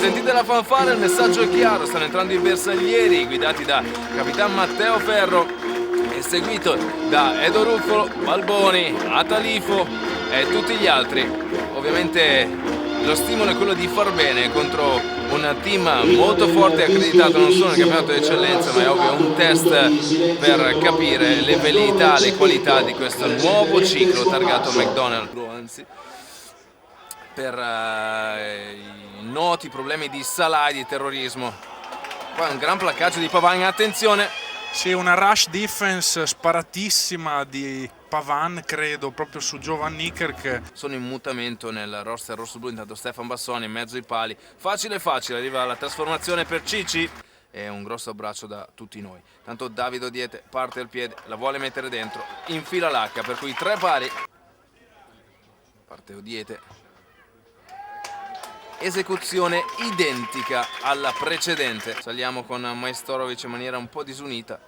sentite la fanfara, il messaggio è chiaro, stanno entrando i bersaglieri guidati da Capitan Matteo Ferro e seguito da Edo Ruffolo, Balboni, Atalifo e tutti gli altri. Ovviamente lo stimolo è quello di far bene contro un team molto forte e accreditato non solo nel campionato di eccellenza, ma è ovvio un test per capire le velleità, le qualità di questo nuovo ciclo targato McDonald's, anzi per i noti problemi di Salah e di terrorismo. Poi un gran placcaggio di Pavan, attenzione. Sì, una rush defense sparatissima di Pavan, credo, proprio su Jovan Nicker. Sono in mutamento nel roster rosso-blu, intanto Stefan Bassoni in mezzo ai pali. Facile, arriva la trasformazione per Cici. E un grosso abbraccio da tutti noi. Tanto Davide Odiete parte al piede, la vuole mettere dentro, infila l'H, per cui 3 pali. Parte Odiete. Esecuzione identica alla precedente. Saliamo con Majstorovic in maniera un po' disunita.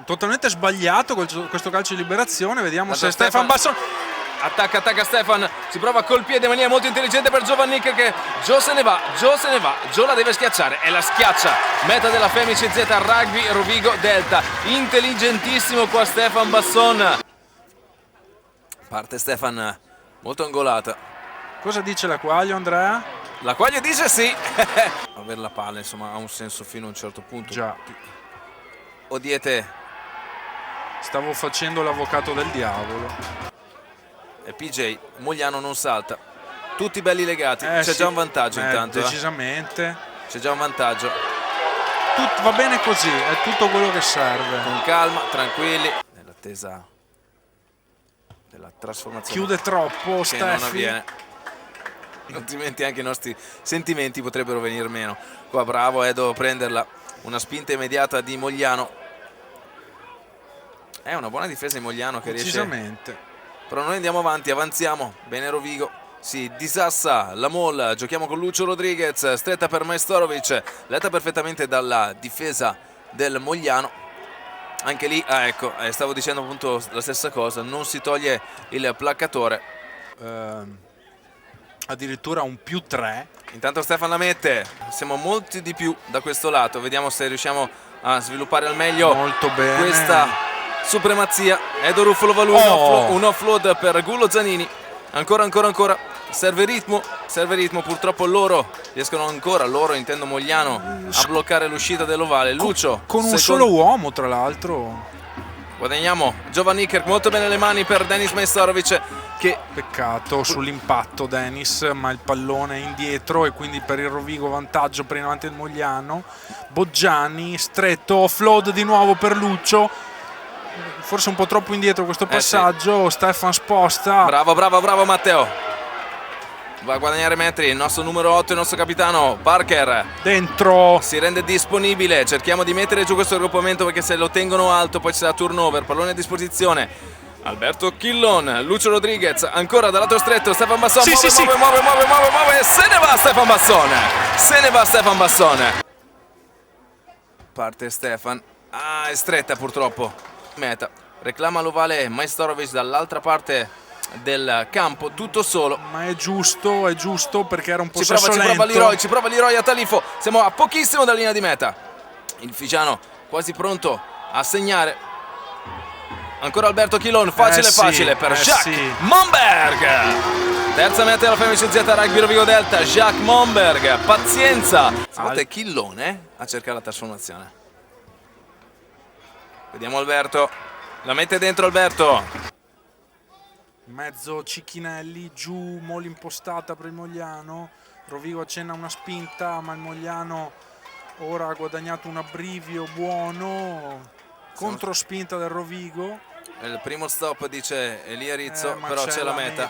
Totalmente sbagliato questo calcio di liberazione. Vediamo se Stefan Bassoni attacca Stefan, si prova col piede in maniera molto intelligente per Giovanni che Gio se ne va, Gio la deve schiacciare e la schiaccia. Meta della Femici Z Rugby Rovigo Delta, intelligentissimo qua Stefan Basson. Parte Stefan molto angolata. Cosa dice l'Aquaglio, Andrea? L'Aquaglio dice sì. Avere la palla insomma ha un senso fino a un certo punto. Già. Odiete. Stavo facendo l'avvocato del diavolo. E PJ, Mogliano non salta. Tutti belli legati. C'è sì. già un vantaggio intanto. Decisamente. C'è già un vantaggio. Va bene così, è tutto quello che serve. Con calma, tranquilli. Nell'attesa della trasformazione. Chiude troppo, che Steffi. non avviene. Altrimenti anche i nostri sentimenti potrebbero venire meno. Qua bravo Edo a prenderla. Una spinta immediata di Mogliano. È una buona difesa di Mogliano che decisamente riesce. Però noi andiamo avanti, avanziamo. Bene Rovigo. Si disassa la Mol. Giochiamo con Lucio Rodriguez. Stretta per Majstorovic. Letta perfettamente dalla difesa del Mogliano. Anche lì, ecco, stavo dicendo appunto la stessa cosa. Non si toglie il placcatore. Addirittura un +3. Intanto Stefan la mette, siamo molti di più da questo lato, vediamo se riusciamo a sviluppare al meglio molto bene questa supremazia. Edo Ruffolo va lui, un offload per Gullo Zanini, ancora, serve ritmo, purtroppo loro riescono ancora, intendo Mogliano, a bloccare l'uscita dell'ovale. Lucio con un solo uomo tra l'altro. Guadagniamo Giovanni Nicker, molto bene le mani per Denis Majstorovic. Che peccato sull'impatto Denis, ma il pallone è indietro e quindi per il Rovigo vantaggio per il avanti del Mogliano. Boggiani stretto, offload di nuovo per Lucio, forse un po' troppo indietro questo passaggio. Sì. Stefan sposta, bravo Matteo, va a guadagnare metri il nostro numero 8, il nostro capitano Parker dentro, si rende disponibile. Cerchiamo di mettere giù questo raggruppamento perché se lo tengono alto poi c'è la turnover. Pallone a disposizione Alberto Chillon, Lucio Rodriguez, ancora dall'altro stretto, Stefan Basson, muove, se ne va Stefan Basson. Parte Stefan, è stretta purtroppo, meta, reclama l'ovale Majstorovic dall'altra parte del campo, tutto solo. Ma è giusto perché era un po' sassolento. Ci prova Leroy a Talifo, siamo a pochissimo dalla linea di meta. Il Figiano quasi pronto a segnare. Ancora Alberto Chilon, facile per Jacques Momberg. Terza meta della Femici Z Rugby Rovigo Delta, Jacques Momberg, pazienza. Stavolta è Chillon a cercare la trasformazione. Vediamo Alberto, la mette dentro Alberto. Mezzo Cicchinelli, giù, Mol impostata per il Mogliano. Rovigo accenna una spinta, ma il Mogliano ora ha guadagnato un abbrivio buono. Controspinta del Rovigo. Il primo stop dice Elia Rizzo, però c'è la meta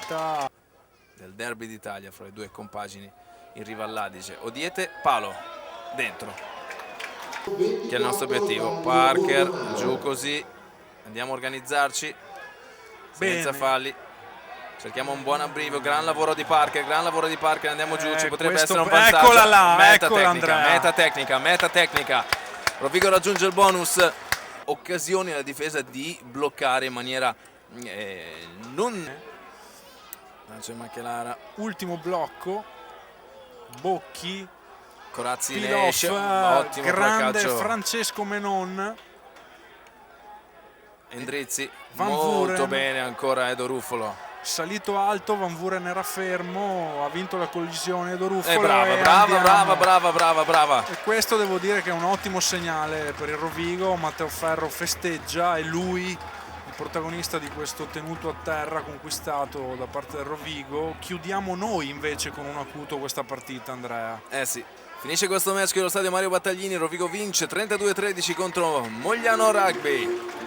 del derby d'Italia fra le due compagini in Riva all'Adige. Odiete, palo, dentro, che è il nostro obiettivo. Parker, giù così, andiamo a organizzarci, senza falli. Cerchiamo un buon abbrivio, gran lavoro di Parker, andiamo giù, ci potrebbe essere un vantaggio. Eccola là, meta tecnica. Rovigo raggiunge il bonus. Occasioni alla difesa di bloccare in maniera non c'è Machelara. Ultimo blocco Bocchi, Corazzi ne Piloff, esce, ottimo grande placaggio. Francesco Menon, Endrizzi, Van molto Vuren. bene ancora Edo Ruffolo. salito alto, Van Vuren era fermo, ha vinto la collisione Edo Ruffolo. Brava. E questo devo dire che è un ottimo segnale per il Rovigo. Matteo Ferro festeggia, è lui il protagonista di questo tenuto a terra conquistato da parte del Rovigo. Chiudiamo noi invece con un acuto questa partita, Andrea. Sì. Finisce questo match che lo stadio Mario Battaglini, Rovigo vince 32-13 contro Mogliano Rugby.